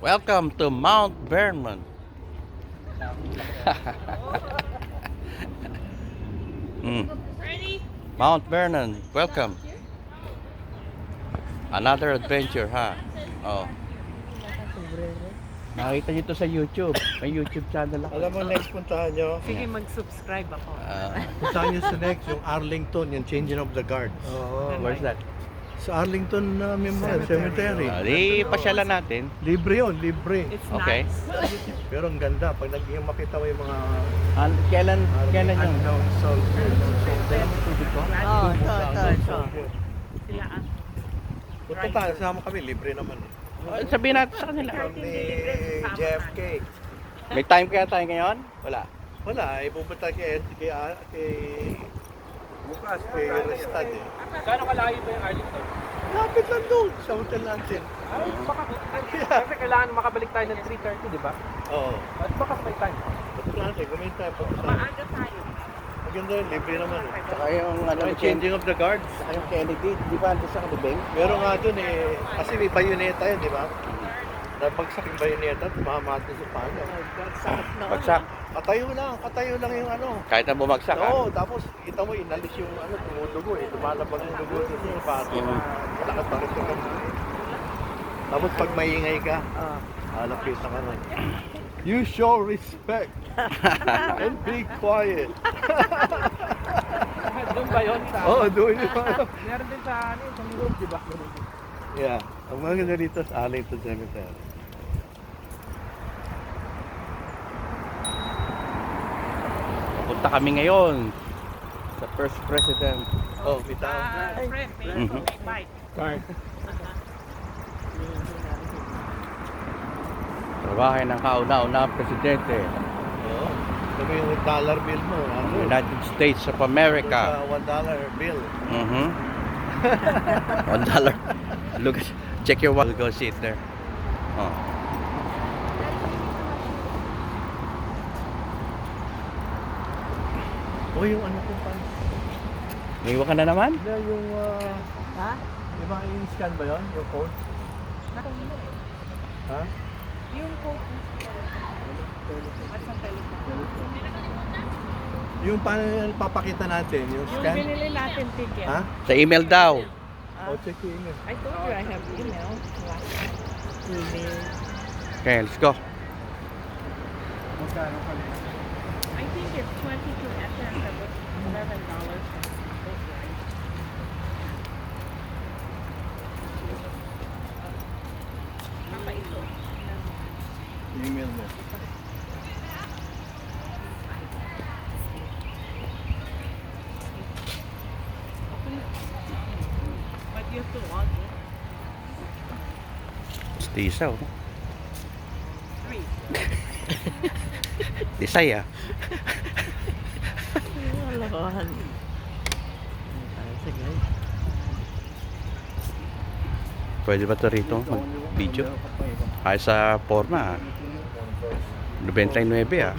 Welcome to Mount Vernon. Mount Vernon, welcome. Another adventure, ha? Oh. Nakita nyo to sa YouTube. May YouTube channel ako. Alam mo, next puntahan nyo. Sige, mag-subscribe ako. Puntahan nyo sa next, yung Arlington, yung changing of the guard. Where's that? Sa Arlington Memorial Cemetery. Di pasyalan natin. Libre yun, libre. It's Okay. nice. Pero ang ganda, pag yung makita mo yung mga Kailan yun? unknown soldiers. Tubig ko? Oo, ito. Sila ang Punta tayo, sama kami, libre naman. Sabihin natin sa kanila. Ni JFK. May time kaya tayo ngayon? Wala. Wala, ipupunta kay bukas, kay Restad eh. Gaano kalayo ba yung Arlington? Lapit lang doon, sa hotel natin. Ay, baka, kasi kailangan makabalik tayo ng 3:30, di ba? Oo. At baka may time. Punta natin, kumain tayo. maaga tayo. Maganda yun, libre naman eh. Saka yung Yung changing of the guards. Saka yung Kennedy, di ba? Ando sa Kalubeng? Pero nga dun eh, kasi may bayoneta yun, di ba? Nabagsak yung bayoneta, tumamati sa palo. Bagsak. Katayo lang yung ano. Kahit na bumagsak, ha? Oo, tapos kita mo, inalis yung ano, tumudugo eh. Lumalabas yung dugo sa sapato. Malakas pa rin ka. Tapos pag maingay ka, halapit ka nun. You show respect and be quiet. Doon ba yun? Oo, doon yung ano. Meron din sa ano, sa Europe, di ba? Yeah, ang mga dito sa Arlington Cemetery. Punta kami ngayon sa first president. Oh, bitaw. Friend, Mhm. may bike. Card. Trabahay ng kauna-una presidente Oo. Sabi yung dollar bill mo, ano? United States of America. Sa $1 bill. Mm-hmm. $1. Look, check your wallet. Go sit there. Oh. O yung ano ko pa. Naiwan ka na naman? Hindi, yung, Ha? di ba yung scan ba yun? Yung code? Ha? Yung code. At sa telephone. Yung paano yung papakita natin? Yung Yung scan? binili natin ticket. Ha? Sa email daw. O, check yung email. I told you I have email. Email. Okay, let's go. Magkano pa rin? I think it's 22 essence of $11. Papa ito. Email mo. But you have to log in. Stisa, oh. 3. Tisay, ah. Lokohan. Sige. Pwede ba ito rito? Mag-video? Ay sa forma, ah. 99, ah.